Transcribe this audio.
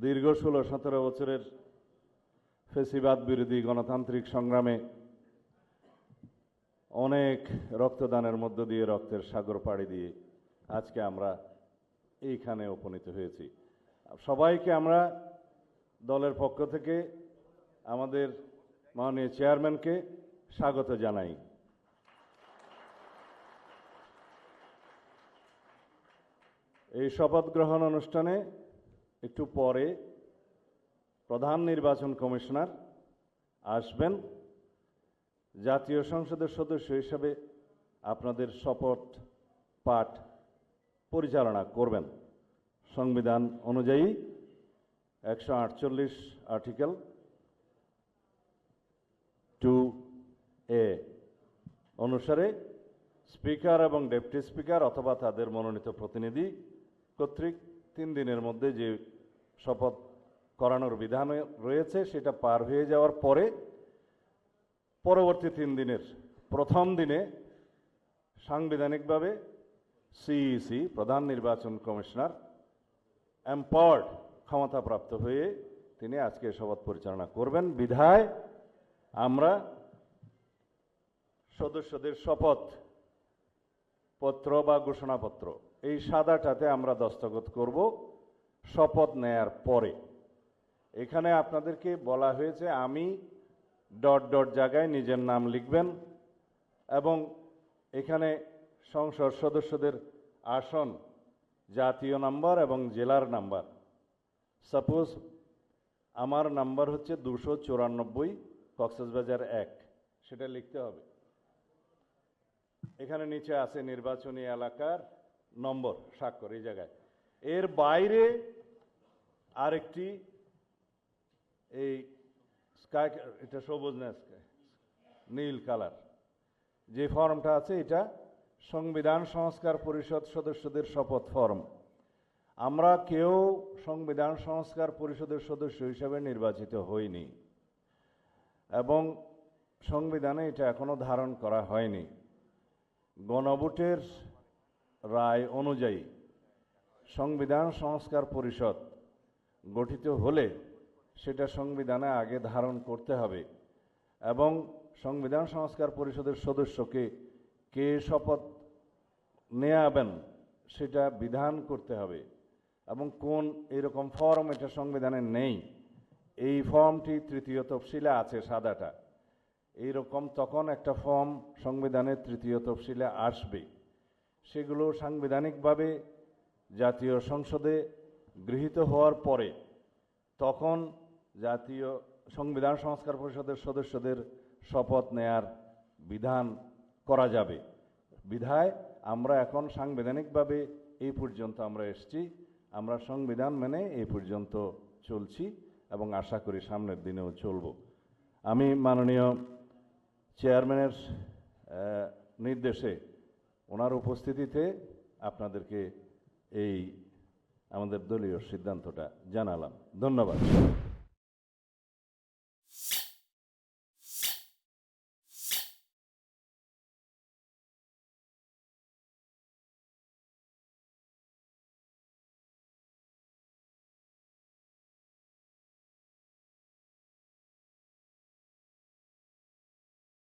দীর্ঘ 16-17 বছরের ফেসিবাদ বিরোধী গণতান্ত্রিক সংগ্রামে অনেক রক্তদানের মধ্য দিয়ে রক্তের সাগর পাড়ি দিয়ে আজকে আমরা এইখানে উপনীত হয়েছি। সবাইকে আমরা দলের পক্ষ থেকে আমাদের মাননীয় চেয়ারম্যানকে স্বাগত জানাই। এই শপথ গ্রহণ অনুষ্ঠানে একটু পরে প্রধান নির্বাচন কমিশনার আসবেন। জাতীয় সংসদের সদস্য হিসেবে আপনাদের শপথ পাঠ পরিচালনা করবেন। সংবিধান অনুযায়ী 148 আর্টিকেল 2A অনুসারে স্পিকার এবং ডেপুটি স্পিকার অথবা তাদের মনোনীত প্রতিনিধি কর্তৃক 3 দিনের মধ্যে যে শপথ করানোর বিধান রয়েছে সেটা পার হয়ে যাওয়ার পরে পরবর্তী 3 দিনের প্রথম দিনে সাংবিধানিকভাবে সিইসি প্রধান নির্বাচন কমিশনার এম্পাওয়ার্ড ক্ষমতাপ্রাপ্ত হয়ে তিনি আজকে শপথ পরিচালনা করবেন। বিধায় আমরা সদস্যদের শপথ পত্র বা ঘোষণাপত্র এই সাদাটাতে আমরা দস্তখত করব শপথ নেয়ার পরে। এখানে আপনাদেরকে বলা হয়েছে আমি ... জায়গায় নিজের নাম লিখবেন এবং এখানে সংসদ সদস্যদের আসন, জাতীয় নাম্বার এবং জেলার নাম্বার। সাপোজ আমার নাম্বার হচ্ছে 294 কক্সবাজার 1, সেটা লিখতে হবে। এখানে নিচে আছে নির্বাচনী এলাকার নম্বর, স্বাক্ষর এই জায়গায়। এর বাইরে আরেকটি এই স্কাই, এটা সবুজ না নীল কালার যে ফর্মটা আছে, এটা সংবিধান সংস্কার পরিষদ সদস্যদের শপথ ফর্ম। আমরা কেউ সংবিধান সংস্কার পরিষদের সদস্য হিসেবে নির্বাচিত হইনি এবং সংবিধানে এটা এখনো ধারণ করা হয়নি। গণভোটের রায় অনুযায়ী সংবিধান সংস্কার পরিষদ গঠিত হলে সেটা সংবিধানে আগে ধারণ করতে হবে এবং সংবিধান সংস্কার পরিষদের সদস্যকে কে শপথ নেয়াবেন সেটা বিধান করতে হবে এবং কোন এরকম ফর্ম এটা সংবিধানে নেই। এই ফর্মটি 3য় তফসিলে আছে, সাদাটা এইরকম। তখন একটা ফর্ম সংবিধানের 3য় তফসিলে আসবে, সেগুলো সাংবিধানিকভাবে জাতীয় সংসদে গৃহীত হওয়ার পরে তখন জাতীয় সংবিধান সংস্কার পরিষদের সদস্যদের শপথ নেয়ার বিধান করা যাবে। বিধায় আমরা এখন সাংবিধানিকভাবে এই পর্যন্ত আমরা এসেছি, আমরা সংবিধান মেনে এই পর্যন্ত চলছি এবং আশা করি সামনের দিনেও চলব। আমি মাননীয় চেয়ারম্যানের নির্দেশে ওনার উপস্থিতিতে আপনাদেরকে এই আমাদের দলীয় সিদ্ধান্তটা জানালাম। ধন্যবাদ।